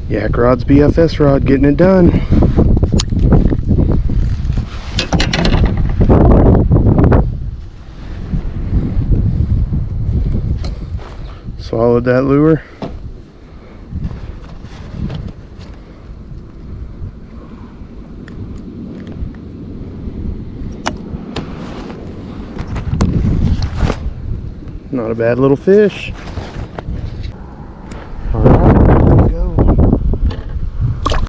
Yakrods BFS rod, getting it done. Swallowed that lure. Not a bad little fish.